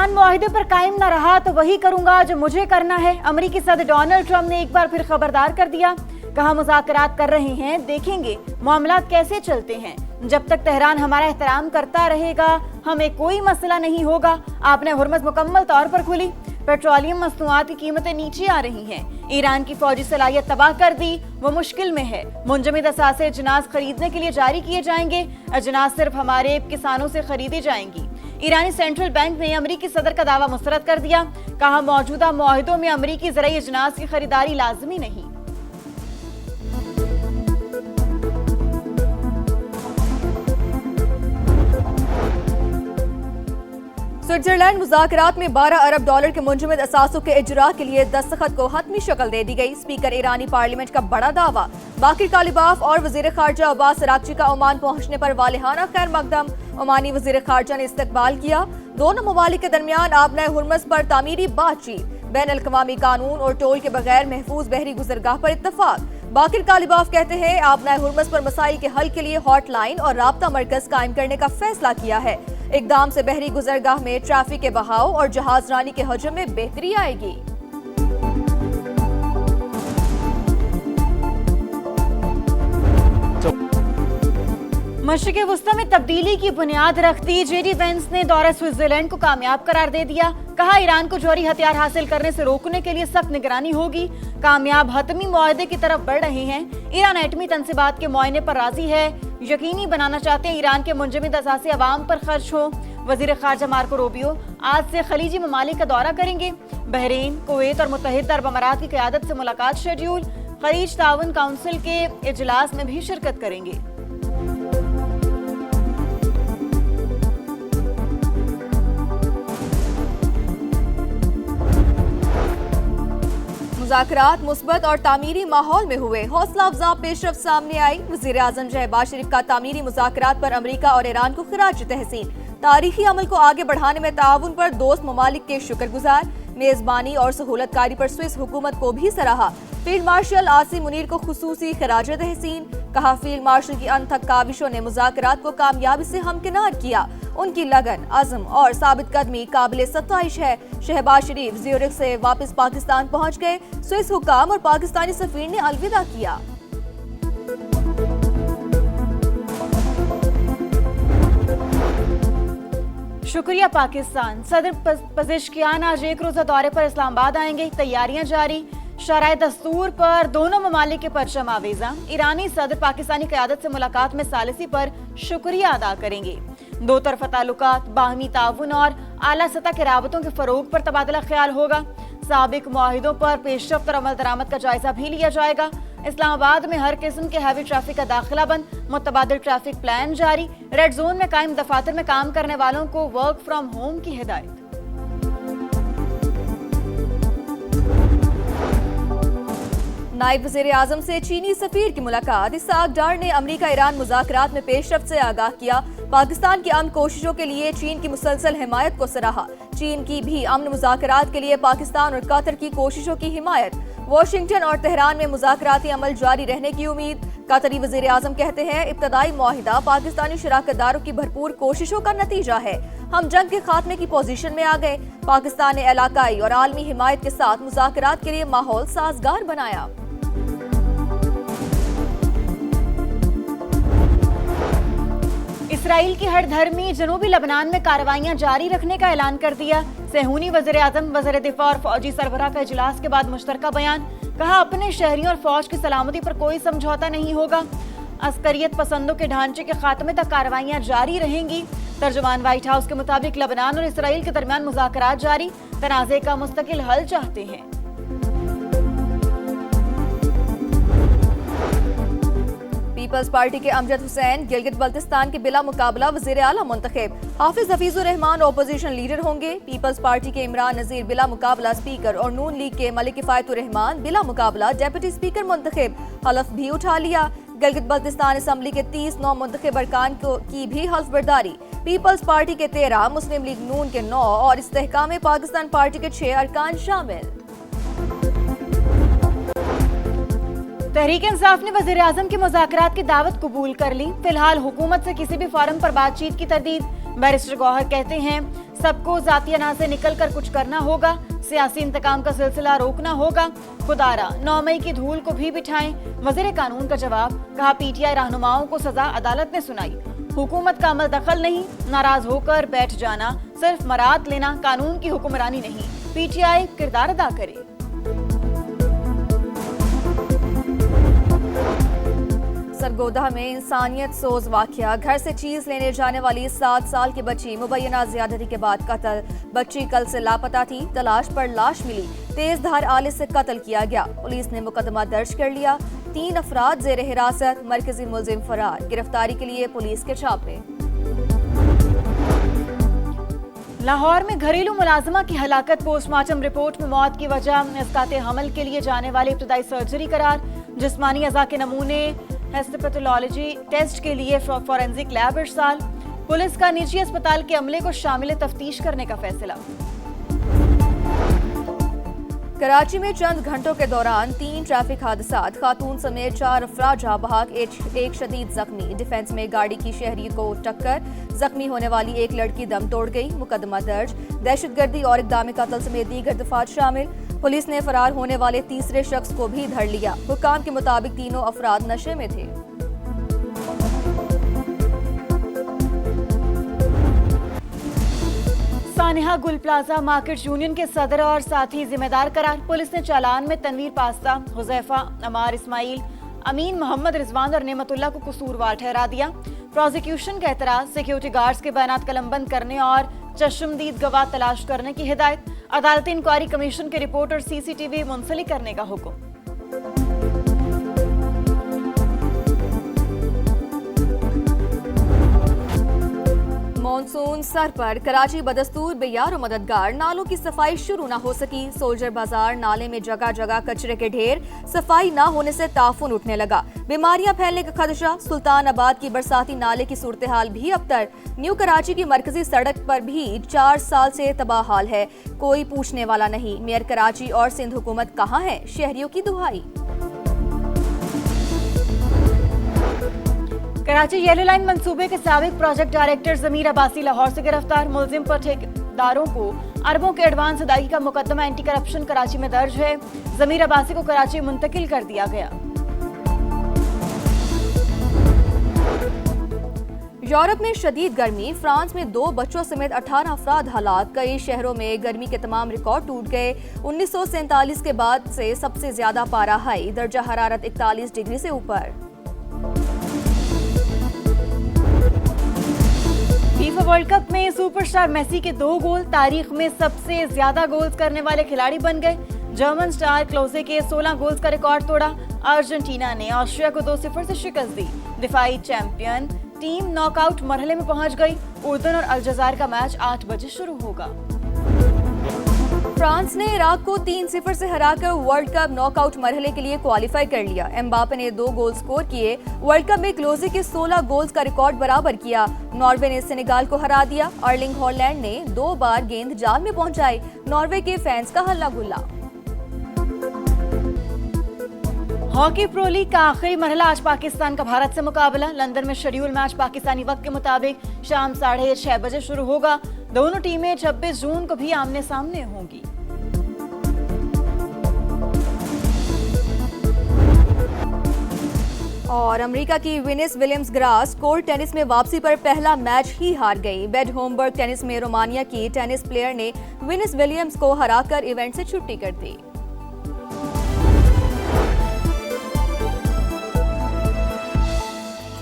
Iran मुआहिदे पर कायम न रहा तो वही करूंगा जो मुझे करना है। अमेरिकी सदर डोनाल्ड ट्रंप ने एक बार फिर खबरदार कर दिया। कहा मुज़ाकरात कर रहे हैं, देखेंगे मामलात कैसे चलते हैं। जब तक तेहरान हमारा एहतराम करता रहेगा हमें कोई मसला नहीं होगा। आपने हुर्मुज़ मुकम्मल तौर पर खुली। पेट्रोलियम मसनूआत की कीमतें नीचे आ रही हैं। ईरान की फौजी सलाहियत तबाह कर दी, वो मुश्किल में है। मुंजमद असासे अजनास खरीदने के लिए जारी किए जाएंगे। अजनास सिर्फ हमारे किसानों से खरीदी जाएंगी। ईरानी सेंट्रल बैंक ने अमेरिकी सदर का दावा मुस्तरद कर दिया। कहा मौजूदा मुआहिदों में अमेरिकी ज़राई अजनास की खरीदारी लाजमी नहीं। स्विट्जरलैंड मुज़ाकरात में 12 अरब डॉलर के मुंजमद असासों के इजरा के लिए दस्तखत को हतमी शक्ल दे दी गई। स्पीकर ईरानी पार्लियामेंट का बड़ा दावा। बाकिर कालिबाफ और वजीर खारजा अब्बास अरागची का ओमान पहुंचने पर वालिहाना खैर मकदम। ओमानी वजीर खारजा ने इस्तकबाल किया। दोनों ममालिक के दरमियान आबनाए हुर्मुज़ पर तामीरी बातचीत। बैन अल-अक़वामी कानून और टोल के बगैर महफूज बहरी गुजरगाह पर इत्तफाक। बाकिर कालिबाफ कहते हैं आबनाए हुर्मुज़ पर मसाइल के हल के लिए हॉटलाइन और राब्ता मरकज कायम करने का फैसला किया है। इकदाम से बहरी गुजरगाह में ट्रैफिक के बहाव और जहाज रानी के हजम में बेहतरी आएगी। मशरिक़ वुस्ता में तब्दीली की बुनियाद रखती जेडी वेंस ने दौरा स्विट्जरलैंड को कामयाब करार दे दिया। कहा ईरान को जौहरी हथियार हासिल करने से रोकने के लिए सख्त निगरानी होगी। कामयाब हतमी मुआहदे की तरफ बढ़ रहे हैं। ईरान एटमी तनसीबात के मुआयने पर राजी है। यकीनी बनाना चाहते हैं ईरान के मुंजमद असासे अवाम पर खर्च हो। वजीर खारजा मार्को रूबियो आज से खलीजी ममालिक का दौरा करेंगे। बहरीन, कुवैत और मुत्तहिदा अरब अमारात की क़यादत से मुलाकात शेड्यूल। खलीज ताउन काउंसिल के इजलास में भी शिरकत करेंगे। मुज़ाकरात मुस्बत और तामीरी माहौल में हुए। हौसला अफजा पेशरफ सामने आई। वज़ीर आज़म शहबाज शरीफ का तामीरी मुज़ाकरात पर अमरीका और ईरान को खिराज तहसीन। तारीखी अमल को आगे बढ़ाने में ताउन पर दोस्त ममालिक के शुक्रगुजार। मेज़बानी और सहूलतकारी पर स्विस हुकूमत को भी सराहा। फील्ड मार्शल आसिम मुनीर को खुसूसी खिराज तहसीन। कहा फील्ड मार्शल की अनथक काविशों ने मुज़ाकरात को कामयाबी से हमकिनार किया। उनकी लगन, अज़्म और साबित कदमी काबिल सत्ताइश है। शहबाज शरीफ ज़्यूरिख से वापस पाकिस्तान पहुंच गए। स्विस हुकाम और पाकिस्तानी सफीर ने अलविदा किया। शुक्रिया पाकिस्तान। सदर पज़ेश्कियान आज एक रोज़ा दौरे पर इस्लामाबाद आएंगे। तैयारियां जारी। शराय दस्तूर पर दोनों ममालिक के परचम आवेजा। ईरानी सदर पाकिस्तानी क़यादत से मुलाकात में सालिसी पर शुक्रिया अदा करेंगे। दो तरफा ताल्लुकात, बाहमी ताउन और आला सतह के राबतों के फरोग पर तबादला ख्याल होगा। साबिक मुआहिदों पर पेशरफ्त और अमल दरामद का जायजा भी लिया जाएगा। इस्लामाबाद में हर किस्म के हैवी ट्रैफिक का दाखिला बंद। मुतबादिल ट्रैफिक प्लान जारी। रेड जोन में कायम दफातर में काम करने वालों को वर्क फ्रॉम होम की हिदायत। नायब वज़ीर आज़म से चीनी सफीर की मुलाकात। इसहाक डार ने अमरीका ईरान मुज़ाकरात में पेशरफ्त से आगाह किया। पाकिस्तान की अमन कोशिशों के लिए चीन की मुसलसल हिमायत को सराहा। चीन की भी अमन मुज़ाकरात के लिए पाकिस्तान और कतर की कोशिशों की हिमायत। वाशिंगटन और तेहरान में मुज़ाकराती अमल जारी रहने की उम्मीद। कतरी वज़ीर आज़म कहते हैं इब्तदाई मुआहिदा पाकिस्तानी शराकतदारों की भरपूर कोशिशों का नतीजा है। हम जंग के खात्मे की पोजीशन में आ गए। पाकिस्तान ने इलाकाई और आलमी हिमायत के साथ मुज़ाकरात के लिए माहौल साजगार बनाया। इसराइल की हर धर्मी जनूबी लबनान में कार्रवाइयां जारी रखने का ऐलान कर दिया। सेहूनी वज़ीर आज़म, वज़ीर दिफा और फौजी सरबराह का इजलास के बाद मुश्तरका बयान। कहा अपने शहरियों और फौज की सलामती पर कोई समझौता नहीं होगा। अस्करियत पसंदों के ढांचे के खात्मे तक कार्रवाइयां जारी रहेंगी। तर्जुमान व्हाइट हाउस के मुताबिक लबनान और इसराइल के दरमियान मुज़ाकरात जारी। तनाज़े का मुस्तकिल हल चाहते हैं। पीपल्स पार्टी के अमजद हुसैन गिलगित बल्तिस्तान के बिला मुकाबला वज़ीर आला मुंतखब। हाफिज हफीजुर रहमान ओपोजिशन लीडर होंगे। पीपल्स पार्टी के इमरान नज़ीर बिला मुकाबला स्पीकर और नून लीग के मलिक किफायतुर रहमान बिला मुकाबला डेप्यूटी स्पीकर मुंतखब। हलफ भी उठा लिया। गिलगित बल्तिस्तान असम्बली के 30 नौ मुंतखब अरकान की भी हल्फ बर्दारी। पीपल्स पार्टी के 13, मुस्लिम लीग नून के 9 और इस्तेहकाम पाकिस्तान पार्टी के 6 अरकान शामिल। तहरीक इंसाफ ने वज़ीर आज़म की मुज़ाकरात की दावत कबूल कर ली। फिलहाल हुकूमत से किसी भी फोरम पर बातचीत की तरदीद। बैरिस्टर गौहर कहते हैं सबको जातियाना से निकलकर कुछ करना होगा, सियासी इंतकाम का सिलसिला रोकना होगा, खुदारा 9 मई की धूल को भी बिठाएं। वजीर कानून का जवाब, कहा पीटीआई रहनुमाओं को सजा अदालत ने सुनाई, हुकूमत का अमल दखल नहीं, नाराज होकर बैठ जाना, सिर्फ मरात लेना कानून की हुक्मरानी नहीं, पीटीआई किरदार अदा करे। सरगोदा में इंसानियत सोज वाकया, घर से चीज लेने जाने वाली 7 साल की बच्ची मुबैना ज्यादती के बाद कत्ल। बच्ची कल से लापता थी, तलाश पर लाश मिली, तेज धार आले से कत्ल किया गया। पुलिस ने मुकदमा दर्ज कर लिया, 3 अफराद जेर हिरासत, मरकजी मुलजिम फरार। गिरफ्तारी के लिए पुलिस के छापे। लाहौर में घरेलू मुलाजिमा की हलाकत, पोस्टमार्टम रिपोर्ट में मौत की वजह इस्काते हमल के लिए जाने वाली इब्तदाई सर्जरी करार। जिस्मानी अज़ा के नमूने हिस्टोपैथोलॉजी टेस्ट के लिए फॉरेंसिक लैब इरसाल। पुलिस का निजी अस्पताल के अमले को शामिल तफ्तीश करने का फैसला। कराची में चंद घंटों के दौरान 3 ट्रैफिक हादसात, खातून समेत 4 अफराद जहां बहक, एक शदीद जख्मी। डिफेंस में गाड़ी की शहरी को टक्कर, जख्मी होने वाली एक लड़की दम तोड़ गई। मुकदमा दर्ज, दहशतगर्दी और इक़दाम कत्ल समेत दीगर दफात शामिल। पुलिस ने फरार होने वाले तीसरे शख्स को भी धर लिया। हुकाम के मुताबिक तीनों अफराद नशे में थे। सानिहा गुल प्लाजा मार्केट यूनियन के सदर और साथी जिम्मेदार करार। पुलिस ने चालान में तनवीर पास्ता, हुजैफा, अमार इस्माइल, अमीन मोहम्मद, रिजवान और नेमतुल्लाह को कसूरवार ठहरा दिया। प्रोसिक्यूशन का एतराज, सिक्योरिटी गार्ड्स के बयानात कलमबंद करने और चश्मदीद गवाह तलाश करने की हिदायत। अदालती इंक्वायरी कमीशन की रिपोर्ट और सीसीटीवी मुंसलिक करने का हुक्म। मॉनसून सर पर, कराची बदस्तूर बेयार और मददगार, नालों की सफाई शुरू न हो सकी। सोल्जर बाजार नाले में जगह जगह कचरे के ढेर, सफाई न होने से ताफुन उठने लगा। बीमारियां फैलने का खदशा। सुल्तानाबाद की बरसाती नाले की सूरत हाल भी अबतर। न्यू कराची की मरकजी सड़क पर भी 4 साल से तबाह हाल है, कोई पूछने वाला नहीं। मेयर कराची और सिंध हुकूमत कहाँ है, शहरियों की दुहाई। कराची येलो लाइन मंसूबे के साबिक प्रोजेक्ट डायरेक्टर जमीर अब्बासी लाहौर से गिरफ्तार। मुलजिम पर ठेकेदारों को अरबों के एडवांस अदायगी का मुकदमा एंटी करप्शन कराची में दर्ज है। जमीर अब्बासी को कराची मुंतकिल कर दिया गया। यूरोप में शदीद गर्मी, फ्रांस में 2 बच्चों समेत 18 अफराद हलाक। कई शहरों में गर्मी के तमाम रिकॉर्ड टूट गए। 1947 के बाद से सबसे ज्यादा पारा हाई, दर्जा हरारत 41 डिग्री से ऊपर। फीफा वर्ल्ड कप में सुपरस्टार मेसी के 2 गोल, तारीख में सबसे ज्यादा गोल्स करने वाले खिलाड़ी बन गए। जर्मन स्टार क्लोजे के 16 गोल्स का रिकॉर्ड तोड़ा। अर्जेंटीना ने ऑस्ट्रिया को 2-0 से शिकस्त दी। दिफाई चैंपियन टीम नॉकआउट मरहले में पहुंच गई। उर्दन और अल्जज़ायर का मैच 8 बजे शुरू होगा। फ्रांस ने इराक को 3-0 से हराकर वर्ल्ड कप नॉकआउट मरहले के लिए क्वालिफाई कर लिया। एम्बापे ने 2 गोल स्कोर किए। वर्ल्ड कप में क्लोजे के 16 गोल्स का रिकॉर्ड बराबर किया। नॉर्वे ने सेनेगाल को हरा दिया। अर्लिंग हॉलैंड ने 2 बार गेंद जाल में पहुंचाई। नॉर्वे के फैंस का हल्ला गुल्ला। हॉकी प्रो लीग का आखिरी मरहला, आज पाकिस्तान का भारत से मुकाबला। लंदन में शेड्यूल मैच पाकिस्तानी वक्त के मुताबिक शाम 6:30 बजे शुरू होगा। दोनों टीमें 26 जून को भी आमने सामने होंगी। और अमेरिका की Venice Williams grass court tennis में वापसी पर पहला मैच ही हार गई। बेड होमबर्ग टेनिस में रोमानिया की टेनिस प्लेयर ने वेनिस विलियम्स को हराकर इवेंट से छुट्टी कर दी।